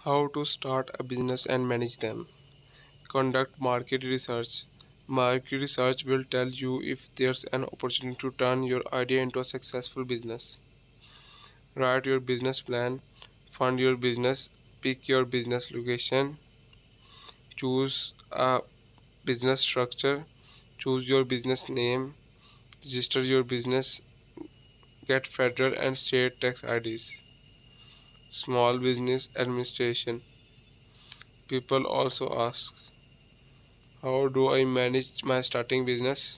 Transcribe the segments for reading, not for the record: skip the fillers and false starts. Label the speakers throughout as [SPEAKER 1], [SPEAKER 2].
[SPEAKER 1] How to start a business and manage them. Conduct market research. Market research will tell you if there's an opportunity to turn your idea into a successful business. Write your business plan. Fund your business. Pick your business location. Choose a business structure. Choose your business name. Register your business. Get federal and state tax IDs. Small business administration. People also ask, how do I manage my starting business?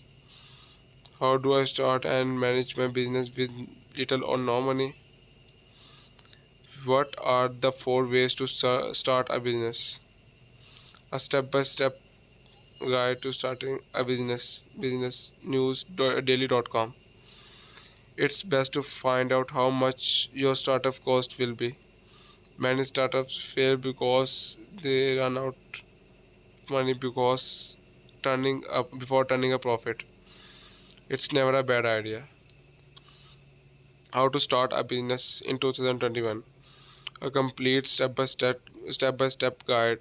[SPEAKER 1] How do I start and manage my business with little or no money? What are the four ways to start a business? A step-by-step guide to starting a business. Businessnewsdaily.com. It's best to find out how much your startup cost will be. Many startups fail because they run out of money because turning a profit. It's never a bad idea. How to start a business in 2021. A complete step-by-step guide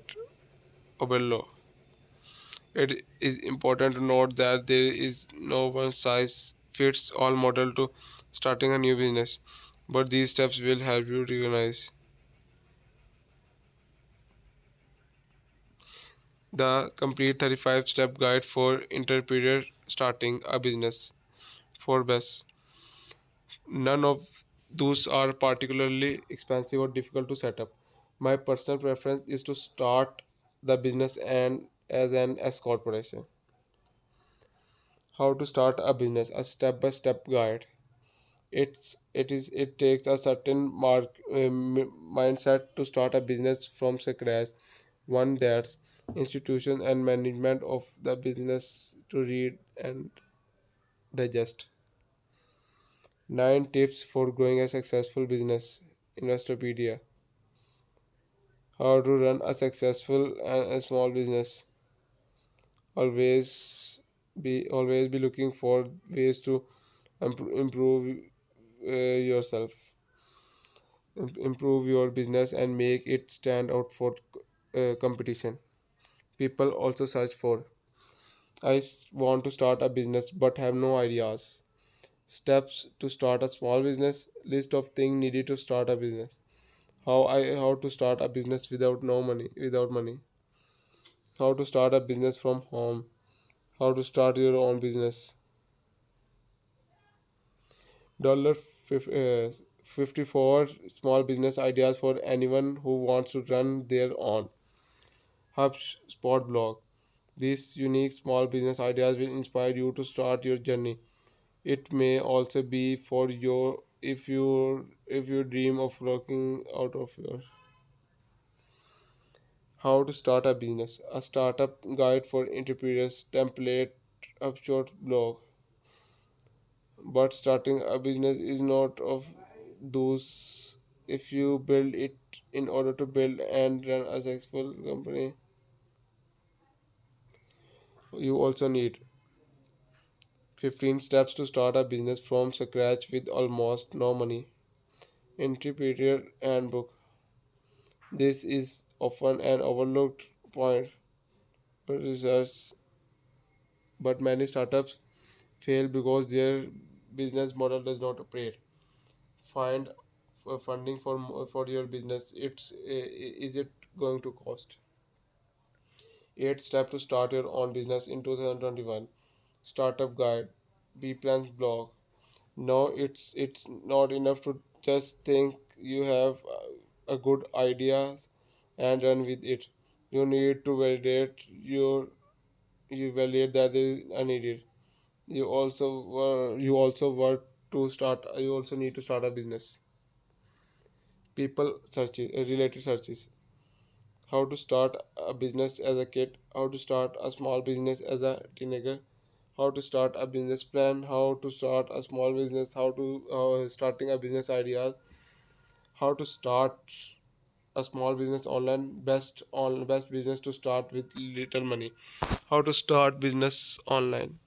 [SPEAKER 1] below. It is important to note that there is no one size fits all model to starting a new business, but these steps will help you recognize the complete 35 step guide for entrepreneur starting a business. For best, none of those are particularly expensive or difficult to set up. My personal preference is to start the business and as an S corporation. How to start a business, a step-by-step guide. It takes a certain mindset to start a business from scratch, one that's institution and management of the business to read and digest. 9 tips for growing a successful business. Investopedia. How to run a successful and a small business. Always be looking for ways to improve yourself, improve your business, and make it stand out for competition. People also search for, want to start a business but have no ideas. Steps to start a small business. List of things needed to start a business. How to start a business without money. How to start a business from home. How to start your own business. Dollar 54 small business ideas for anyone who wants to run their own. HubSpot blog. These unique small business ideas will inspire you to start your journey. It may also be for your if you dream of working out of your. How to start a business. A startup guide for entrepreneurs template HubSpot blog. But starting a business is not of those. If you build it in order to build and run a successful company, you also need 15 steps to start a business from scratch with almost no money. Entrepreneur Handbook. This is often an overlooked point for research, but many startups fail because their business model does not operate. Find funding for your business. Is it going to cost? 8 steps to start your own business in 2021. Startup guide. B plans blog. No, it's not enough to just think you have a good idea and run with it. You need to validate that there is a needed. You also need to start a business. People searches, related searches. How to start a business as a kid. How to start a small business as a teenager. How to start a business plan. How to start a small business. How to starting a business ideas. How to start a small business online. Best business to start with little money. How to start business online.